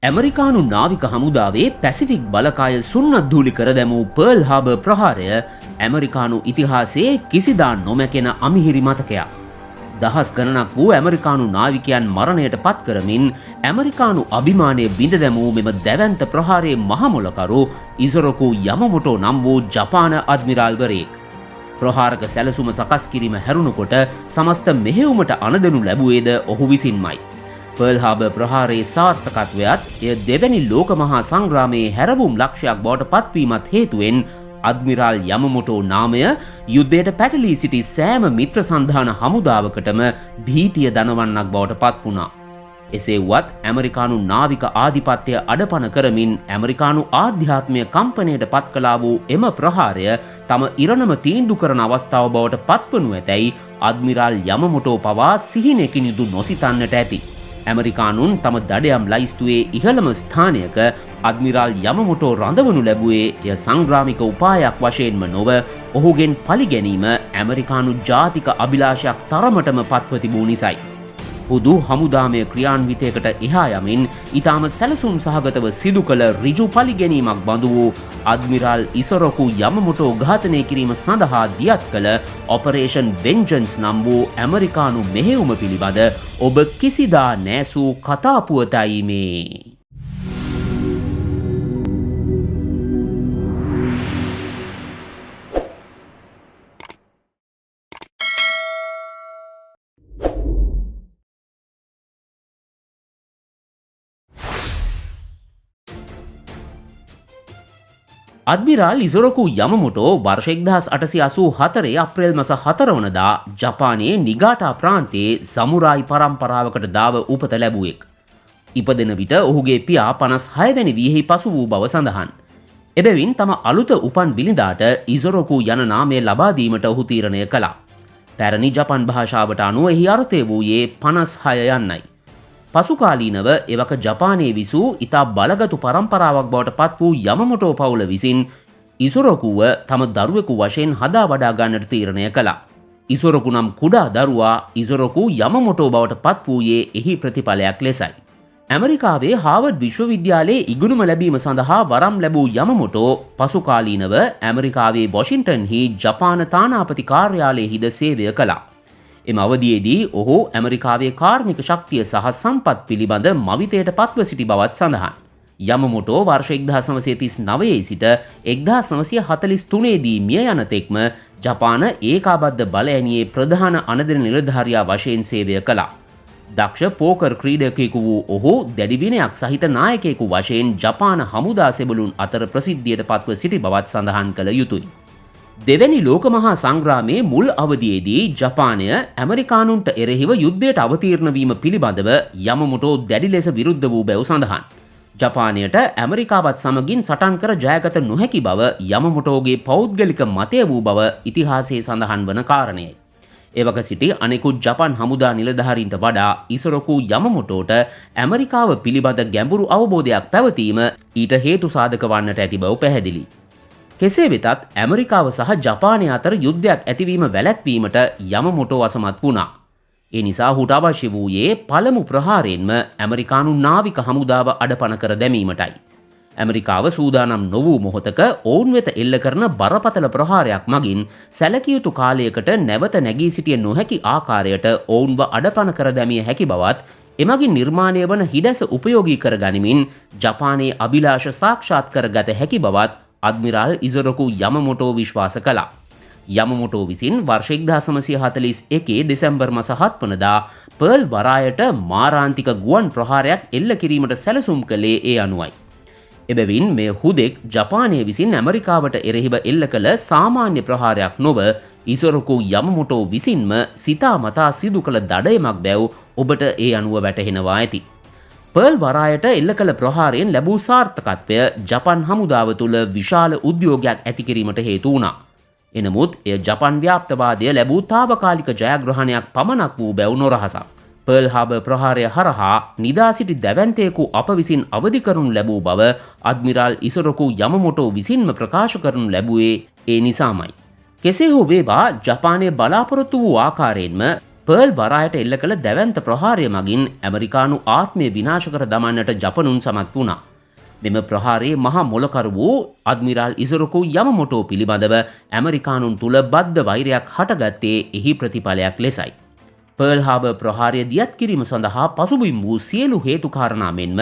ඇමරිකානු නාවික හමුදාවේ පැසිෆික් බලකාය සුන්නද්දූලි කර දැමූ පර්ල් හාබර් ප්‍රහාරය ඇමරිකානු ඉතිහාසයේ කිසිදා නොමැකෙන අමිහිරි මතකයක්. දහස් ගණනක් වූ ඇමරිකානු නාවිකයන් මරණයට පත් කරමින් ඇමරිකානු අභිමානය බිඳ දැමූ මෙම දැවැන්ත ප්‍රහාරයේ මහමොලකරු ඉසොරොකු යමමොටෝ නම් වූ ජපාන අද්මිරාල්වරයෙක්. ප්‍රහාරක සැලසුම සකස් කිරීම හැරුණකොට සමස්ත මෙහෙයුමට අනදනු ලැබුවේද ඔහු විසින්මයි. පර්ල් හාබර් ප්‍රහාරයේ සාර්ථකත්වයත් එය දෙවැනි ලෝක මහා සංග්‍රාමයේ හැරවුම් ලක්ෂයක් බවට පත්වීමත් හේතුවෙන් අද්මිරාල් යමමොටෝ නාමය යුද්ධයට පැටලී සිටි සෑම මිත්‍ර සන්ධාන හමුදාවකටම භීතිය දනවන්නක් බවට පත් වුණා. එසේ වුවත් ඇමරිකානු නාවික ආධිපත්‍යය අඩපණ කරමින් ඇමරිකානු ආධ්‍යාත්මය කම්පනයට පත් කළා වූ එම ප්‍රහාරය තම ඉරණම තීන්දු කරන අවස්ථාව බවට පත්වනු ඇතැයි අද්මිරාල් යමමොටෝ පවා සිහිනකින් යුතු නොසිතන්නට ඇති. ඇමරිකානුන් තම දඩයම් ලයිස්තුවේ ඉහළම ස්ථානයක අද්මිරාල් යමමොටෝ රඳවනු ලැබුවේ එය සංග්‍රාමික උපායක් වශයෙන්ම නොව ඔහුගෙන් පලිගැනීම ඇමරිකානු ජාතික අභිලාෂයක් තරමටම පත්ව තිබූ නිසයි. හුදු හමුදාමය ක්‍රියාන්විතයකට එහා යමින් ඉතාම සැලසුම් සහගතව සිදු කළ ඍජු පලිගැනීමක් බඳු වූ අද්මිරාල් ඉසොරොකු යමමොටෝ ඝාතනය කිරීම සඳහා දියත් කළ ඔපරේෂන් වෙන්ජන්ස් නම් වූ ඇමරිකානු මෙහෙයුම පිළිබඳ ඔබ කිසිදා නෑසූ කතාපුවතයි මේ. අද්මිරාල් ඉසොරොකු යමමොටෝ වර්ෂ 1884 අප්‍රේල් මස 4 වනදා ජපානයේ නිගාටා ප්‍රාන්තයේ සමුරායි පරම්පරාවකට දාව උපත ලැබුවෙක්. ඉපදෙන විට ඔහුගේ පියා 56 වැනි වියෙහි පසු වූ බව සඳහන්. එබැවින් තම අලුත උපන් බිලිඳාට ඉසොරොකු යන නාමය ලබා දීමට ඔහු තීරණය කළා. පැරණි ජපන් භාෂාවට අනුව එහි අර්ථය වූයේ 56 යන්නයි. පසුකාලීනව එවක ජපානයේ විසූ ඉතා බලගතු පරම්පරාවක් බවට පත් වූ යමමොටෝ පවුල විසින් ඉසොරොකුව තම දරුවෙකු වශයෙන් හදා වඩා ගන්නට තීරණය කළා. ඉසොරොකු නම් කුඩා දරුවා ඉසොරොකු යමමොටෝ බවට පත් වූයේ එහි ප්‍රතිඵලයක් ලෙසයි. ඇමරිකාවේ හාවර්ඩ් විශ්වවිද්‍යාලයේ ඉගෙනුම ලැබීම සඳහා වරම් ලැබූ යමමොටෝ පසුකාලීනව ඇමරිකාවේ වොෂින්ටන්හි ජපාන තානාපති කාර්යාලයෙහිද සේවය කළා. එම අවධියේදී ඔහු ඇමරිකාවේ කාර්මික ශක්තිය සහ සම්පත් පිළිබඳ මවිතයට පත්ව සිටි බවත් සඳහන්. යමමොටෝ වර්ෂ 1939 සිට 1943 දී මිය යන තෙක්ම ජපාන ඒකාබද්ධ බලඇණියේ ප්‍රධාන අනදෙන නිලධාරියා වශයෙන් සේවය කළා. දක්ෂ පෝකර් ක්‍රීඩකයෙකු වූ ඔහු දැඩි විනයක් සහිත නායකයෙකු වශයෙන් ජපාන හමුදා සෙබළුන් අතර ප්‍රසිද්ධියට පත්ව සිටි බවත් සඳහන් කළ යුතුයි. දෙවැනි ලෝක මහා සංග්‍රාමයේ මුල් අවධියේදී ජපානය ඇමරිකානුන්ට එරෙහිව යුද්ධයට අවතීර්ණ වීම පිළිබඳව යමමොටෝ දැඩි ලෙස විරුද්ධ වූ බැව් සඳහන්. ජපානයට ඇමරිකාවත් සමගින් සටන් කර ජයගත නොහැකි බව යමමොටෝගේ පෞද්ගලික මතය වූ බව ඉතිහාසයේ සඳහන් වන කාරණයයි. එවක සිටි අනෙකුත් ජපන් හමුදා නිලධාරීන්ට වඩා ඉසොරොකු යමමොටෝට ඇමරිකාව පිළිබඳ ගැඹුරු අවබෝධයක් පැවතීම ඊට හේතු සාධක වන්නට ඇති බව පැහැදිලි. කෙසේ වෙතත් ඇමරිකාව සහ ජපානය අතර යුද්ධයක් ඇතිවීම වැළැත්වීමට යමමොටෝ අසමත් වුණා. ඒ නිසා ඔහුට අවශ්‍ය වූයේ පළමු ප්‍රහාරයෙන්ම ඇමරිකානු නාවික හමුදාව අඩපණ කර දැමීමටයි. ඇමරිකාව සූදානම් නොවූ මොහොතක ඔවුන් වෙත එල්ල කරන බරපතල ප්‍රහාරයක් මගින් සැලකිය යුතු කාලයකට නැවත නැගී සිටිය නොහැකි ආකාරයට ඔවුන්ව අඩපණ කර දැමිය හැකි බවත් එමගින් නිර්මාණය වන හිඩැස උපයෝගී කර ගනිමින් ජපානයේ අභිලාෂ සාක්ෂාත් කරගත හැකි බවත් අද්මිරාල් ඉසොරොකු යමමොටෝ විශ්වාස කළා. යමමොටෝ විසින් වර්ෂ 1941 දෙසැම්බර් මාස 7 වනදා පර්ල් වරායට මාරාන්තික ගුවන් ප්‍රහාරයක් එල්ල කිරීමට සැලසුම් කළේ ඒ අනුවයි. එබැවින් මෙය හුදෙක් ජපානය විසින් ඇමරිකාවට එරෙහිව එල්ල කළ සාමාන්‍ය ප්‍රහාරයක් නොව ඉසොරොකු යමමොටෝ විසින්ම සිතාමතා සිදු කළ දඩයමක් බැව් ඔබට ඒ අනුව වැටහෙනවා ඇති. පර්ල් වරායට එල්ල කළ ප්‍රහාරයෙන් ලැබූ සාර්ථකත්වය ජපන් හමුදාව තුළ විශාල උද්‍යෝගයක් ඇති කිරීමට හේතු වුණා. එනමුත් එය ජපන් ව්‍යාප්තවාදය ලැබූ තාවකාලික ජයග්‍රහණයක් පමණක් වූ බැව් නොරහසක්. පර්ල් හාබර් ප්‍රහාරය හරහා නිදා සිටි දැවැන්තයෙකු අප විසින් අවදි කරනු ලැබූ බව අද්මිරාල් ඉසොරොකු යමමොටෝ විසින්ම ප්‍රකාශ කරනු ලැබුවේ ඒ නිසාමයි. කෙසේ හෝ වේවා ජපානය බලාපොරොත්තු වූ ආකාරයෙන්ම පර්ල් වරායට එල්ල කළ දැවැන්ත ප්‍රහාරය මගින් ඇමරිකානු ආත්මය විනාශ කර දමන්නට ජපනුන් සමත් වුණා. මෙම ප්‍රහාරයේ මහා මොලකරු වූ අද්මිරාල් ඉසුරුකු යමමොටෝ පිළිබඳව ඇමරිකානුන් තුළ බද්ධ වෛරයක් හටගත්තේ එහි ප්‍රතිඵලයක් ලෙසයි. පර්ල් හාබර් ප්‍රහාරය දියත් කිරීම සඳහා පසුබිම් වූ සියලු හේතු කාරණා මෙන්ම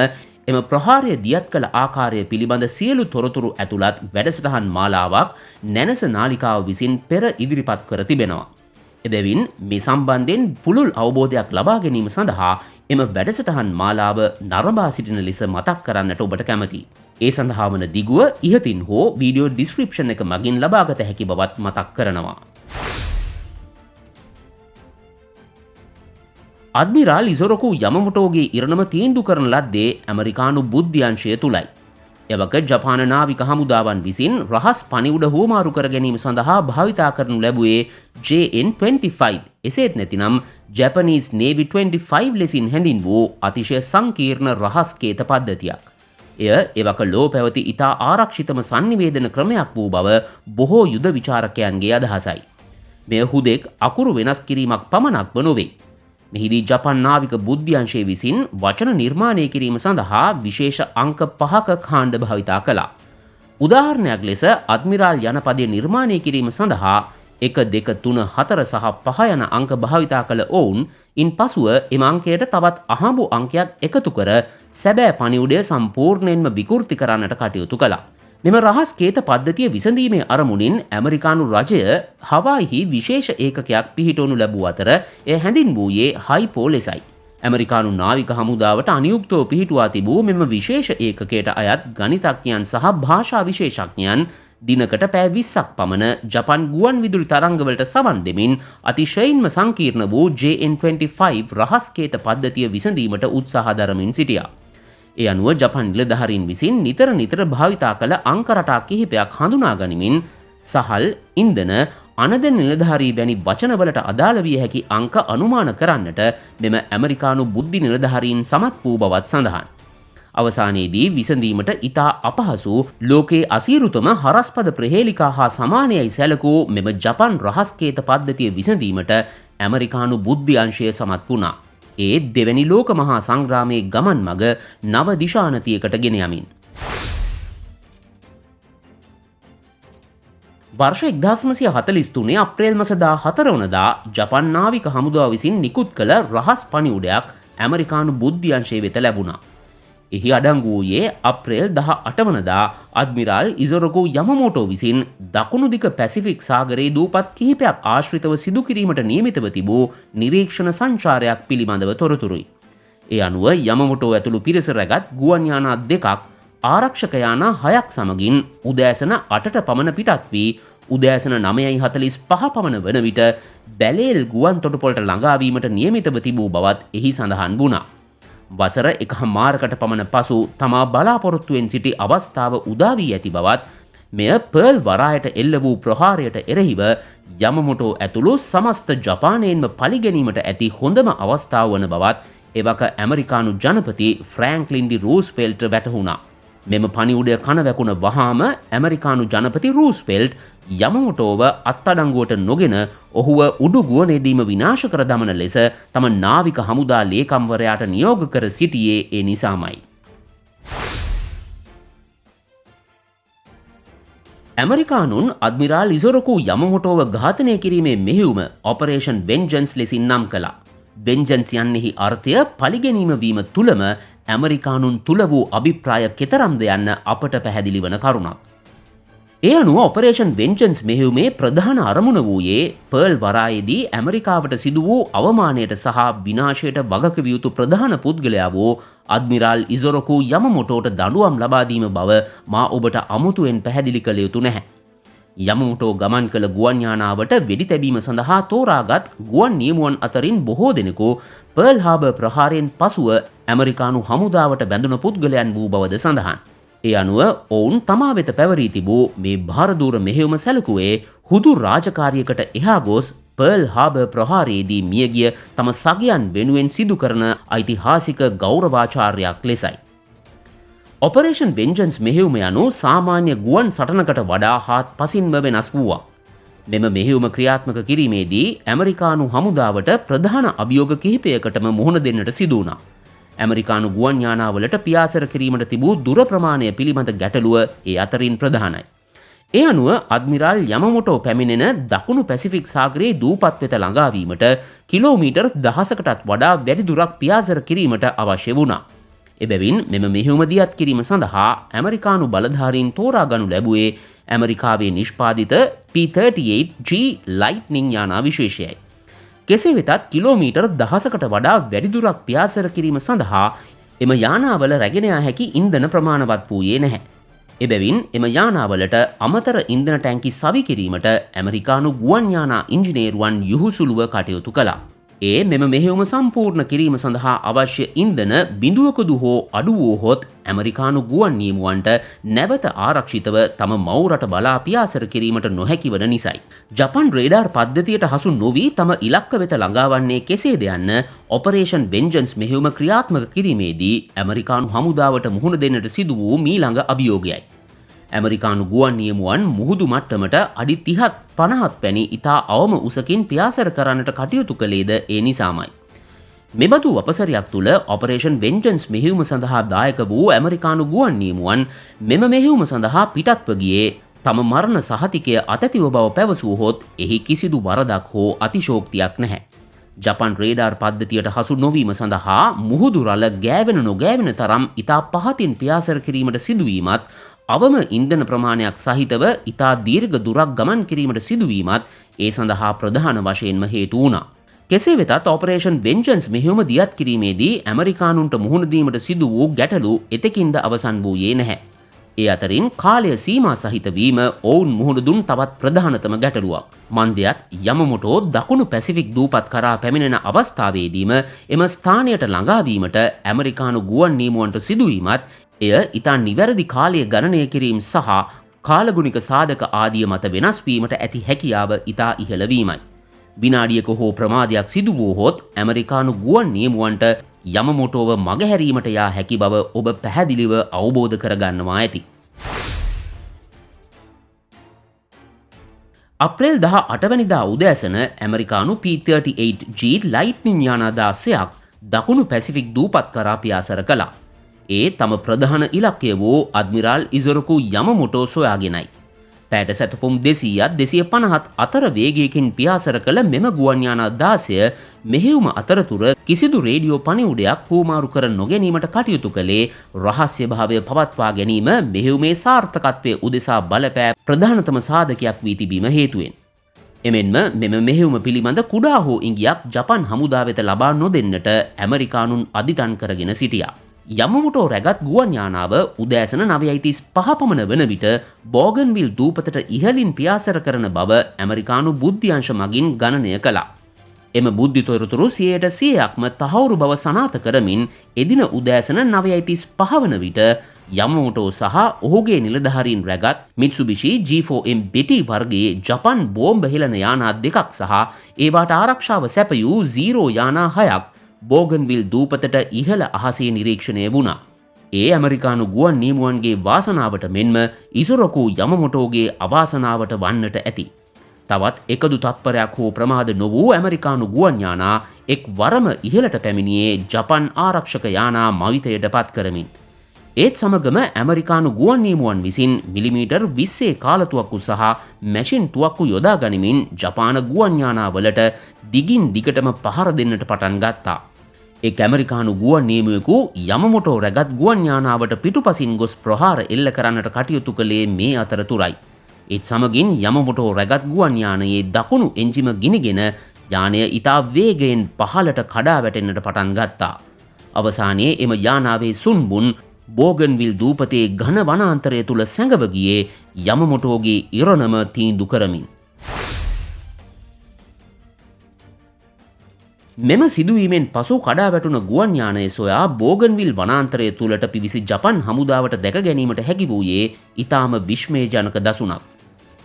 එම ප්‍රහාරය දියත් කළ ආකාරය පිළිබඳ සියලු තොරතුරු ඇතුළත් වැඩසටහන් මාලාවක් නැනස නාලිකාව විසින් පෙර ඉදිරිපත් කර තිබෙනවා. එබැවින් මේ සම්බන්ධයෙන් පුළුල් අවබෝධයක් ලබා ගැනීම සඳහා එම වැඩසටහන් මාලාව නරඹා සිටින ලෙස මතක් කරන්නට ඔබට කැමැතියි. ඒ සඳහා වන දිගුව ඉහතින් හෝ වීඩියෝ ඩිස්ක්‍රිප්ෂන් එක මගින් ලබාගත හැකි බවත් මතක් කරනවා. අද්මිරාල් ඉසොරොකු යමමොටෝගේ ඉරණම තීන්දුව කරන ලද්දේ ඇමරිකානු බුද්ධ්‍යංශය තුලයි. එවක ජපාන නාවික හමුදාවන් විසින් රහස් පණිවුඩ හුවමාරු කර ගැනීම සඳහා භාවිතා කරනු ලැබුවේ JN-25 එසේත් නැතිනම් Japanese Navy 25 ලෙසින් හැඳින් වූ අතිශය සංකීර්ණ රහස් කේත පද්ධතියක්. එය එවක ලෝ පැවති ඉතා ආරක්ෂිතම sannivedana ක්‍රමයක් වූ බව බොහෝ යුද විචාරකයන්ගේ අදහසයි. මෙය හුදෙක් අකුරු වෙනස් කිරීමක් පමණක්ම නොවේ. මෙහිදී ජපන් නාවික බුද්ධ්‍යංශය විසින් වචන නිර්මාණය කිරීම සඳහා විශේෂ අංක 5ක කාණ්ඩ භාවිතා කළා. උදාහරණයක් ලෙස අද්මිරාල් යන පදය නිර්මාණය කිරීම සඳහා 1 2 3 4 සහ 5 යන අංක භාවිතා කළ ඔවුන් ඉන් පසුව එම අංකයට තවත් අහඹු අංකයක් එකතු කර සැබෑ පණිවුඩය සම්පූර්ණයෙන්ම විකෘති කරන්නට කටයුතු කළා. මෙම රහස් කේත පද්ධතිය විසඳීමේ අරමුණින් ඇමරිකානු රජය හවායිහි විශේෂ ඒකකයක් පිහිටවනු ලැබූ අතර එය හැඳින්වූයේ හයිපෝ ලෙසයි. ඇමරිකානු නාවික හමුදාවට අනියුක්තව පිහිටුවා තිබූ මෙම විශේෂ ඒකකයට අයත් ගණිතඥයන් සහ භාෂා විශේෂඥයන් දිනකට පැය 20ක් පමණ ජපන් ගුවන් විදුලි තරංගවලට සවන් දෙමින් අතිශයින්ම සංකීර්ණ වූ JN-25 රහස් කේත පද්ධතිය විසඳීමට උත්සාහ දරමින් සිටියා. ඒ අනුව ජපන් නිලධාරීන් විසින් නිතර භාවිතා කළ අංක රටා කිහිපයක් හඳුනා ගනිමින් සහල්, ඉන්ධන, අනදෙන නිලධාරී වැනි වචනවලට අදාළ විය හැකි අංක අනුමාන කරන්නට මෙම ඇමරිකානු බුද්ධි නිලධාරීන් සමත් වූ බවත් සඳහන්. අවසානයේදී විසඳීමට ඉතා අපහසු ලෝකයේ අසීරුතම හරස්පද ප්‍රහේලිකා හා සමානයයි සැලකූ මෙම ජපන් රහස් කේත පද්ධතිය විසඳීමට ඇමරිකානු බුද්ධි අංශය සමත් වුණා. ඒ දෙවැනි ලෝක මහා සංග්‍රාමයේ ගමන් මග නව දිශානතියකට ගෙන යමින්. වර්ෂ 1943 අප්‍රේල් මාස 14 වනදා ජපන් නාවික හමුදාව විසින් නිකුත් කළ රහස් පණිවුඩයක් ඇමරිකානු බුද්ධ්‍යංශය වෙත ලැබුණා. එහි අඩංගු වූයේ අප්‍රේල් 18 වනදා අද්මිරාල් ඉසොරොකු යමමොටෝ විසින් දකුණු දිග පැසිෆික් සාගරයේ දූපත් කිහිපයක් ආශ්‍රිතව සිදු කිරීමට නියමිතව තිබූ නිරීක්ෂණ සංචාරයක් පිළිබඳව තොරතුරුයි. ඒ අනුව යමමොටෝ ඇතුළු පිරිස රැගත් ගුවන් යානා 2ක් ආරක්ෂක යානා 6ක් සමගින් උදෑසන 8ට පමණ පිටත් වී උදෑසන 9:45 පමණ වන විට බැලේල් ගුවන් තොටුපළට ළඟා වීමට නියමිතව තිබූ බවත් එහි සඳහන් වුණා. වසර 1මාරකට පමණ පසු තමා බලාපොරොත්තුවෙන් සිටි අවස්ථාව උදා වී ඇති බවත් මෙය පර්ල් වරායට එල්ල වූ ප්‍රහාරයට එරෙහිව යමමොටෝ ඇතුළු සමස්ත ජපානයෙන්ම පලිගැනීමට ඇති හොඳම අවස්ථාව වන බවත් එවක ඇමරිකානු ජනපති ෆ්‍රෑන්ක්ලින් ඩි රූස්වෙල්ට් වැටහුණා. මෙම පණිවුඩය කනවැකුණ වහාම ඇමරිකානු ජනපති රූස්වෙල්ට් යමමොටෝව අත්අඩංගුවට නොගෙන ඔහුව උඩු ගුවනේදීම විනාශ කර දමන ලෙස තම නාවික හමුදා ලේකම්වරයාට නියෝග කර සිටියේ ඒ නිසාමයි. ඇමරිකානුන් අද්මිරාල් ඉසොරොකු යමමොටෝව ඝාතනය කිරීමේ මෙහෙයුම ඔපරේෂන් වෙන්ජන්ස් ලෙසින් නම් කළා. වෙන්ජන්ස් යන්නෙහි අර්ථය පලිගැනීම වීම තුලම ඇමරිකානුන් තුල වූ අභිප්‍රාය කෙතරම්ද යන්න අපට පැහැදිලි වන කරුණක්. ඒ අනුව ඔපරේෂන් වෙන්ජන්ස් මෙහෙයුමේ ප්‍රධාන අරමුණ වූයේ පර්ල් වරායේදී ඇමරිකාවට සිදු වූ අවමානයට සහ විනාශයට වගකිව යුතු ප්‍රධාන පුද්ගලයා වූ අද්මිරාල් ඉසොරොකු යමමොටෝට දඬුවම් ලබා දීම බව මා ඔබට අමුතුවෙන් පැහැදිලි කළ යුතු නැහැ. යමමොටෝ ගමන් කළ ගුවන් යානාවට වෙඩි තැබීම සඳහා තෝරාගත් ගුවන් නියමුවන් අතරින් බොහෝ දෙනෙකු පර්ල් හාබර් ප්‍රහාරයෙන් පසුව ඇමරිකානු හමුදාවට බැඳුන පුද්ගලයන් වූ බවද සඳහන්. ඒ අනුව ඔවුන් තමා වෙත පැවරී තිබූ මේ භාරදූර මෙහෙයුම සැලකුවේ හුදු රාජකාරියකට එහා ගොස් පර්ල් හාබර් ප්‍රහාරයේදී මියගිය තම සගයන් වෙනුවෙන් සිදු කරන ඓතිහාසික ගෞරවාචාර්යයක් ලෙසයි. ඔපරේෂන් වෙන්ජන්ස් මෙහෙයුම යනු සාමාන්‍ය ගුවන් සටනකට වඩා හාත්පසින්ම වෙනස් වූවා. මෙම මෙහෙයුම ක්‍රියාත්මක කිරීමේදී ඇමරිකානු හමුදාවට ප්‍රධාන අභියෝග කිහිපයකටම මුහුණ දෙන්නට සිදු වුණා. ඇමරිකානු ගුවන් යානාවලට පියාසර කිරීමට තිබූ දුර ප්‍රමාණය පිළිබඳ ගැටලුව ඒ අතරින් ප්‍රධානයි. ඒ අනුව අද්මිරාල් යමමොටෝ පැමිණෙන දකුණු පැසිෆික් සාගරයේ දූපත් වෙත ළඟාවීමට කිලෝමීටර් 1000කටත් වඩා වැඩි දුරක් පියාසර කිරීමට අවශ්‍ය වුණා. එබැවින් මෙම මෙහෙයුම දියත් කිරීම සඳහා ඇමරිකානු බලධාරීන් තෝරා ගනු ලැබුවේ ඇමරිකාවේ නිෂ්පාදිත P-38G ලයිට්නිං යානා විශේෂයයි. කෙසේ වෙතත් කිලෝමීටර් 1000කට වඩා වැඩි දුරක් පියාසර කිරීම සඳහා එම යානාවල රැගෙන යා හැකි ඉන්ධන ප්‍රමාණවත් වූයේ නැහැ. එබැවින් එම යානාවලට අමතර ඉන්ධන ටැංකි සවි කිරීමට ඇමරිකානු ගුවන් යානා ඉංජිනේරුවන් යුහුසුළුව කටයුතු කළා. ඒ මෙම මෙහෙයුම සම්පූර්ණ කිරීම සඳහා අවශ්‍ය ඉන්ධන බිඳුවකදු හෝ අඩු වූහොත් ඇමරිකානු ගුවන් නියමුවන්ට නැවත ආරක්ෂිතව තම මවුරට බලා පියාසර කිරීමට නොහැකි වන නිසයි. ජපන් රේඩාර් පද්ධතියට හසු නොවී තම ඉලක්ක වෙත ළඟාවන්නේ කෙසේද යන්න ඔපරේෂන් වෙන්ජන්ස් මෙහෙයුම ක්‍රියාත්මක කිරීමේදී ඇමරිකානු හමුදාවට මුහුණ දෙන්නට සිදු වූ මීළඟ අභියෝගයයි. ඇමරිකානු ගුවන් නියමුවන් මුහුදු මට්ටමට අඩි 30-50 පැනි ඉතා අවම උසකින් පියාසර කරන්නට කටයුතු කළේද ඒ නිසාමයි. මෙබඳු වපසරයක් තුළ ඔපරේෂන් වෙන්ජන්ස් මෙහෙයුම සඳහා දායක වූ ඇමරිකානු ගුවන් නියමුවන් මෙම මෙහෙයුම සඳහා පිටත්ව ගියේ තම මරණ සහතිකය අතැතිව බව පැවසූහොත් එහි කිසිදු වරදක් හෝ අතිශෝක්තියක් නැහැ. ජපන් රේඩාර් පද්ධතියට හසු නොවීම සඳහා මුහුදු රළ ගෑවෙන නොගෑවෙන තරම් ඉතා පහතින් පියාසර කිරීමට සිදුවීමත් අවම ඉන්ධන ප්‍රමාණයක් සහිතව ඉතා දීර්ඝ දුරක් ගමන් කිරීමට සිදුවීමත් ඒ සඳහා ප්‍රධාන වශයෙන්ම හේතු වුණා. කෙසේ වෙතත් ඔපරේෂන් වෙන්ජන්ස් මෙහෙයුම දියත් කිරීමේදී ඇමරිකානුන්ට මුහුණ දීමට සිදු වූ ගැටලු එතෙකින්ද අවසන් වූයේ නැහැ. ඒ අතරින් කාලය සීමා සහිත වීම ඔවුන් මුහුණ දුන් තවත් ප්‍රධානතම ගැටලුවක්. මන්දයත් යමමොටෝ දකුණු පැසිෆික් දූපත් කරා පැමිණෙන අවස්ථාවේදීම එම ස්ථානයට ළඟාවීමට ඇමරිකානු ගුවන් නියමුවන්ට සිදුවීමත් එය ඉතා නිවැරදි කාලය ගණනය කිරීම සහ කාලගුණික සාධක ආදිය මත වෙනස් වීමට ඇති හැකියාව ඉතා ඉහළ වීමයි. විනාඩියක හෝ ප්‍රමාදයක් සිදු වූහොත් ඇමරිකානු ගුවන් නියමුවන්ට යමමොටෝව මගහැරීමට යා හැකි බව ඔබ පැහැදිලිව අවබෝධ කරගන්නවා ඇති. අප්‍රේල් 18 වැනිදා උදෑසන ඇමරිකානු P-38G ලයිට්නිං යානා 16ක් දකුණු පැසිෆික් දූපත් කරා පියාසර කළා. ඒ තම ප්‍රධාන ඉලක්කය වූ අද්මිරාල් ඉසොරකු යමමොටෝ සොයාගෙනයි. පැයට සැතපුම් 200-250 අතර වේගයකින් පියාසර කළ මෙම ගුවන් යානා 16 මෙහෙයුම අතරතුර කිසිදු රේඩියෝ පණිවුඩයක් හුවමාරු කර නොගැනීමට කටයුතු කළේ රහස්‍ය භාවය පවත්වා ගැනීම මෙහෙයුමේ සාර්ථකත්වය උදෙසා බලපෑ ප්‍රධානතම සාධකයක් වී තිබීම හේතුවෙන්. එමෙන්ම මෙම මෙහෙයුම පිළිබඳ කුඩා හෝ ඉඟියක් ජපන් හමුදා වෙත ලබා නොදෙන්නට ඇමරිකානුන් අදිටන් කරගෙන සිටියා. යමමොටෝ රැගත් ගුවන් යානාව උදෑසන 9:35 පමණ වන විට බෝගන්විල් දූපතට ඉහළින් පියාසර කරන බව ඇමරිකානු බුද්ධ්‍යංශ මගින් ගණනය කළා. එම බුද්ධි තොරතුරු 100%ක්ම තහවුරු බව සනාථ කරමින් එදින උදෑසන 9:35 වන විට යමමොටෝ සහ ඔහුගේ නිලධාරීන් රැගත් මිත්සුබිෂි G4M Betty වර්ගයේ ජපන් බෝම්බ හෙළන යානා දෙකක් සහ ඒවාට ආරක්ෂාව සැපයූ 0 යානා 6ක් බෝගන්විල් දූපතට ඉහළ අහසේ නිරීක්ෂණය වුණා. ඒ ඇමරිකානු ගුවන් නියමුවන්ගේ වාසනාවට මෙන්ම ඉසොරකු යමමොටෝගේ අවාසනාවට වන්නට ඇති. තවත් එකදු තත්පරයක් හෝ ප්‍රමාද නොවූ ඇමරිකානු ගුවන් යානා එක් වරම ඉහළට පැමිණියේ ජපන් ආරක්ෂක යානා මවිතයට පත් කරමින්. ඒත් සමගම ඇමරිකානු ගුවන් නියමුවන් විසින් මිලිමීටර් 20 කාලතුවක්කු සහ මැෂින් තුවක්කු යොදා ගනිමින් ජපාන ගුවන් යානාවලට දිගින් දිගටම පහර දෙන්නට පටන් ගත්තා. එක් ඇමරිකානු ගුවන් නියමුවෙකු යමමොටෝ රැගත් ගුවන් යානාවට පිටුපසින් ගොස් ප්‍රහාර එල්ල කරන්නට කටයුතු කළේ මේ අතරතුරයි. ඒත් සමගින් යමමොටෝ රැගත් ගුවන් යානයේ දකුණු එන්ජිම ගිනිගෙන යානය ඉතා වේගයෙන් පහළට කඩා වැටෙන්නට පටන් ගත්තා. අවසානයේ එම යානාවේ සුන්බුන් බෝගන්විල් දූපතේ ඝන වනාන්තරය තුල සැඟව ගියේ යමමොටෝගේ ඉරණම තීන්දු කරමින්. මෙම සිදුවීමෙන් පසු කඩා වැටුණ ගුවන් යානය සොයා බෝගන්විල් වනාන්තරය තුලට පිවිසි ජපන් හමුදාවට දැක ගැනීමට හැකි වූයේ ඊටාම විශ්මයජනක දසුණක්.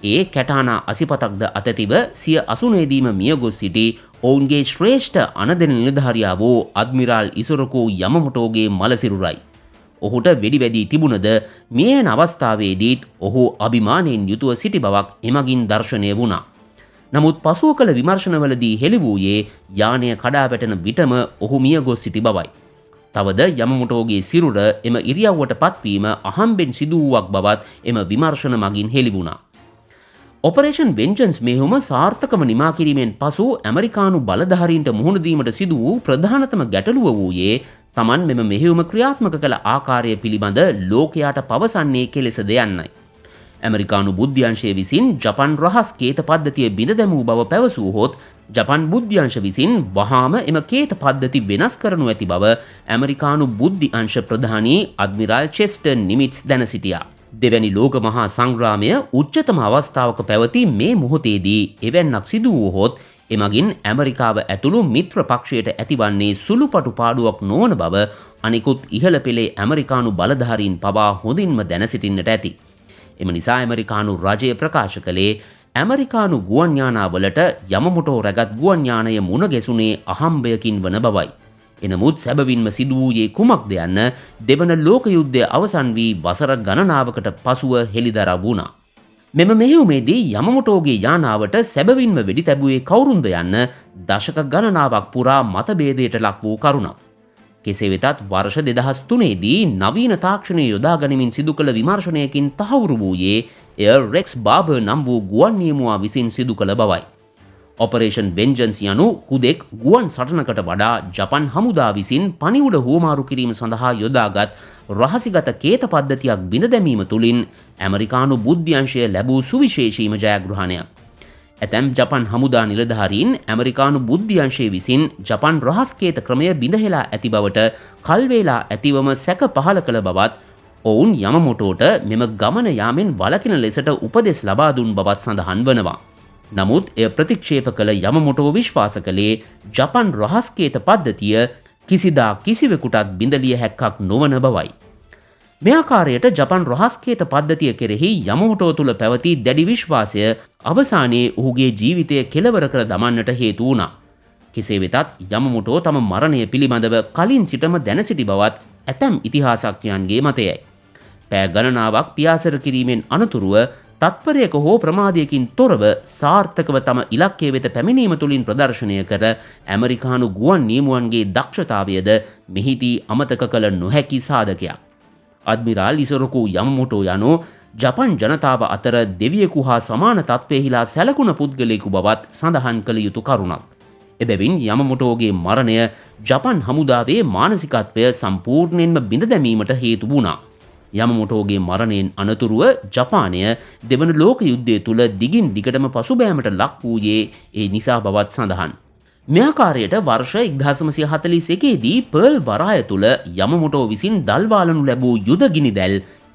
ඒ කැටානා අසිපතක්ද අතැතිව සිය අසුනේදීම මියගොස් සිටි ඔවුන්ගේ ශ්‍රේෂ්ඨ අනදෙන නිලධාරියා වූ අද්මිරාල් ඉසොරකු යමමොටෝගේ මලසිරුරයි. ඔහුට වෙඩි වැදී තිබුණද මේ යන අවස්ථාවේදීත් ඔහු අභිමානයෙන් යුතුව සිටි බවක් එමගින් දර්ශනය වුණා. නමුත් පසුව කළ විමර්ශනවලදී හෙළි වූයේ යානය කඩා වැටෙන විටම ඔහු මිය ගොස් සිටි බවයි. තවද යමමොටෝගේ සිරුර එම ඉරියව්වට පත්වීම අහම්බෙන් සිදුවුවක් බවත් එම විමර්ශන මගින් හෙළි වුණා. ඔපරේෂන් වෙන්ජන්ස් මෙහෙයුම සාර්ථකව නිමා කිරීමෙන් පසු ඇමරිකානු බලධාරීන්ට මුහුණ දීමට සිදු වූ ප්‍රධානතම ගැටලුව වූයේ තමන් මෙම මෙහෙයුම ක්‍රියාත්මක කළ ආකාරය පිළිබඳ ලෝකයාට පවසන්නේ කෙලෙසද යන්නයි. ඇමරිකානු බුද්ධ්‍යංශය විසින් ජපන් රහස් කේත පද්ධතිය බිඳ දැමූ බව පැවසූහොත් ජපන් බුද්ධ්‍යංශ විසින් වහාම එම කේත පද්ධති වෙනස් කරනු ඇති බව ඇමරිකානු බුද්ධි අංශ ප්‍රධානී අඩ්මිරාල් චෙස්ටර් නිමිට්ස් දැන සිටියා. දෙවැනි ලෝක මහා සංග්‍රාමය උච්චතම අවස්ථාවක පැවති මේ මොහොතේදී එවැන්නක් සිදු වූහොත් එමගින් ඇමරිකාව ඇතුළු මිත්‍ර පක්ෂයට ඇතිවන්නේ සුළුපටු පාඩුවක් නොවන බව අනිකුත් ඉහළ පෙළේ ඇමරිකානු බලධාරීන් පවා හොඳින්ම දැන සිටින්නට ඇති. එම නිසා ඇමරිකානු රජය ප්‍රකාශ කළේ ඇමරිකානු ගුවන් යානාවලට යමමොටෝ රැගත් ගුවන් යානය මුණ ගැසුනේ අහම්බයකින් වන බවයි. එනමුත් සැබවින්ම සිදු වූයේ කුමක්ද යන්න දෙවන ලෝක යුද්ධය අවසන් වී වසර ගණනාවකට පසුව හෙළිදරව් වුණා. මෙම මෙහෙයුමේදී යමමොටෝගේ යානාවට සැබවින්ම වෙඩි තැබුවේ කවුරුන්ද යන්න දශක ගණනාවක් පුරා මතභේදයට ලක් වූ කරුණක්. කෙසේ වෙතත් වර්ෂ 2003දී නවීන තාක්ෂණය යොදා ගනිමින් සිදු කළ විමර්ශනයකින් තහවුරු වූයේ එය රෙක්ස් බාබර් නම් වූ ගුවන් නියමුවා විසින් සිදු කළ බවයි. ඔපරේෂන් වෙන්ජන්ස් යනු හුදෙක් ගුවන් සටනකට වඩා ජපන් හමුදා විසින් පණිවුඩ හුවමාරු කිරීම සඳහා යොදාගත් රහසිගත කේත පද්ධතියක් බිඳ දැමීම තුළින් ඇමරිකානු බුද්ධ්‍යංශය ලැබූ සුවිශේෂීම ජයග්‍රහණයක්. ඇතැම් ජපන් හමුදා නිලධාරීන් ඇමරිකානු බුද්ධ්‍යංශය විසින් ජපන් රහස්කේත ක්‍රමය බිඳහෙලා ඇති බවට කල්වේලා ඇතිවම සැක පහළ කළ බවත් ඔවුන් යමමොටෝට මෙම ගමන යාමෙන් වළකින ලෙසට උපදෙස් ලබා දුන් බවත් සඳහන් වනවා. නමුත් එය ප්‍රතික්ෂේප කළ යමමොටෝ විශ්වාස කළේ ජපන් රහස්කේත පද්ධතිය කිසිදා කිසිවෙකුටත් බිඳලිය හැක්කක් නොවන බවයි. මේ ආකාරයට ජපන් රහස්කේත පද්ධතිය කෙරෙහි යමමොටෝ තුළ පැවති දැඩි විශ්වාසය අවසානයේ ඔහුගේ ජීවිතය කෙලවර කර දමන්නට හේතු වුණා. කෙසේ වෙතත් යමමොටෝ තම මරණය පිළිබඳව කලින් සිටම දැන සිටි බවත් ඇතැම් ඉතිහාසඥයන්ගේ මතයයි. පෑ ගණනාවක් පියාසර කිරීමෙන් අනතුරුව තත්පරයක හෝ ප්‍රමාදයකින් තොරව සාර්ථකව තම ඉලක්කය වෙත පැමිණීම තුළින් ප්‍රදර්ශනය කර ඇමරිකානු ගුවන් නියමුවන්ගේ දක්ෂතාවයද මෙහිදී අමතක කළ නොහැකි සාධකයක්. අඩ්මිරාල් ඉසොරොකු යමමොටෝ යනු ජපන් ජනතාව අතර දෙවියෙකු හා සමාන තත්ත්වයෙහිලා සැලකුණ පුද්ගලයෙකු බවත් සඳහන් කළ යුතු කරුණක්. එබැවින් යමමොටෝගේ මරණය ජපන් හමුදාවේ මානසිකත්වය සම්පූර්ණයෙන්ම බිඳ දැමීමට හේතු වුණා. යමමොටෝගේ මරණයෙන් අනතුරුව ජපානය දෙවන ලෝක යුද්ධය තුළ දිගින් දිගටම පසුබෑමට ලක් වූයේ ඒ නිසා බවත් සඳහන්. මෙයාකාරයට වර්ෂ 1941දී පර්ල් වරාය තුළ යමමොටෝ විසින් දල්වාලනු ලැබූ යුද ගිනි දැල්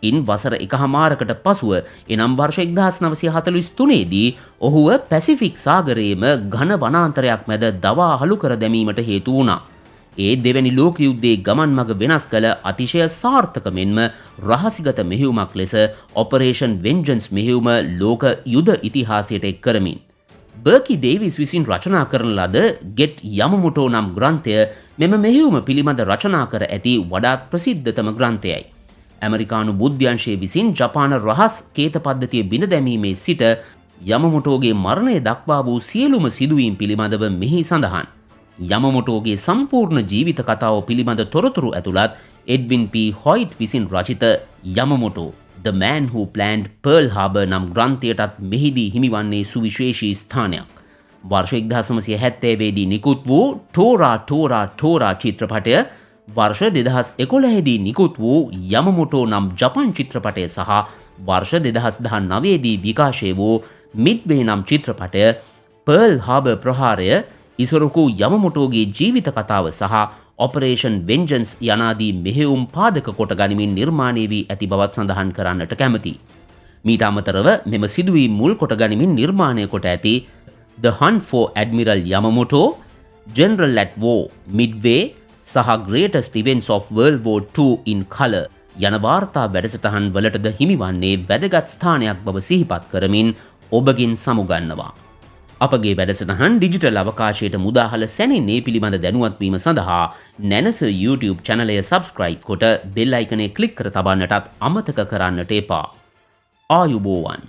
ඉන් වසර එකහමාරකට පසුව එනම් වර්ෂ 1943දී ඔහුව පැසිෆික් සාගරයේම ඝන වනාන්තරයක් මැද දවා අහළු කර දැමීමට හේතු වුණා. ඒ දෙවැනි ලෝක යුද්ධයේ ගමන් මඟ වෙනස් කළ අතිශය සාර්ථක මෙන්ම රහසිගත මෙහෙයුමක් ලෙස ඔපරේෂන් වෙන්ජන්ස් මෙහෙයුම ලෝක යුද ඉතිහාසයට එක් කරමින් බර්කි ඩේවිස් විසින් රචනා කරන ලද ගෙට් යමමොටෝ නම් ග්‍රන්ථය මෙම මෙහෙයුම පිළිබඳ රචනා කර ඇති වඩාත් ප්‍රසිද්ධතම ග්‍රන්ථයයි. ඇමරිකානු බුද්ධ්‍යංශය විසින් ජපාන රහස් කේත පද්ධතිය බිඳ දැමීමේ සිට යමමොටෝගේ මරණය දක්වා වූ සියලුම සිදුවීම් පිළිබඳව මෙහි සඳහන්. යමමොටෝගේ සම්පූර්ණ ජීවිත කතාව පිළිබඳ තොරතුරු ඇතුළත් එඩ්වින් පී හොයිට් විසින් රචිත යමමොටෝ The Man Who Planned Pearl Harbor නම් ග්‍රන්ථයටත් මෙහිදී හිමිවන්නේ සුවිශේෂී ස්ථානයක්. වර්ෂ 1970දී නිකුත් වූ ටෝරා චිත්‍රපටය, වර්ෂ 2011දී නිකුත් වූ යමමොටෝ නම් ජපන් චිත්‍රපටය සහ වර්ෂ 2019දී විකාශය වූ මිඩ්වේ නම් චිත්‍රපටය පර්ල් හාබර් ප්‍රහාරය, ඉසොරොකු යමමොටෝගේ ජීවිත කතාව සහ ඔපරේෂන් වෙන්ජන්ස් යනාදී මෙහෙයුම් පාදක කොට ගනිමින් නිර්මාණය වී ඇති බවත් සඳහන් කරන්නට කැමති. මීට අමතරව මෙම සිදුවීම් මුල් කොට ගනිමින් නිර්මාණය කොට ඇති The Hunt for Admiral Yamamoto, General at War, Midway සහ Greatest Events of World War II in Color යන වාර්තා වැඩසටහන් වලටද හිමිවන්නේ වැදගත් ස්ථානයක් බව සිහිපත් කරමින් ඔබගෙන් සමුගන්නවා. අපගේ වැඩසටහන් ඩිජිටල් අවකාශයට මුදාහල සැනින්නේ පිළිබඳ දැනුවත්වීම සඳහා නැනස YouTube චැනලය සබස්ක්‍රයිබ් කොට බෙල් අයිකනේ ක්ලික් කර තබන්නටත් අමතක කරන්නට එපා. ආයුබෝවන්.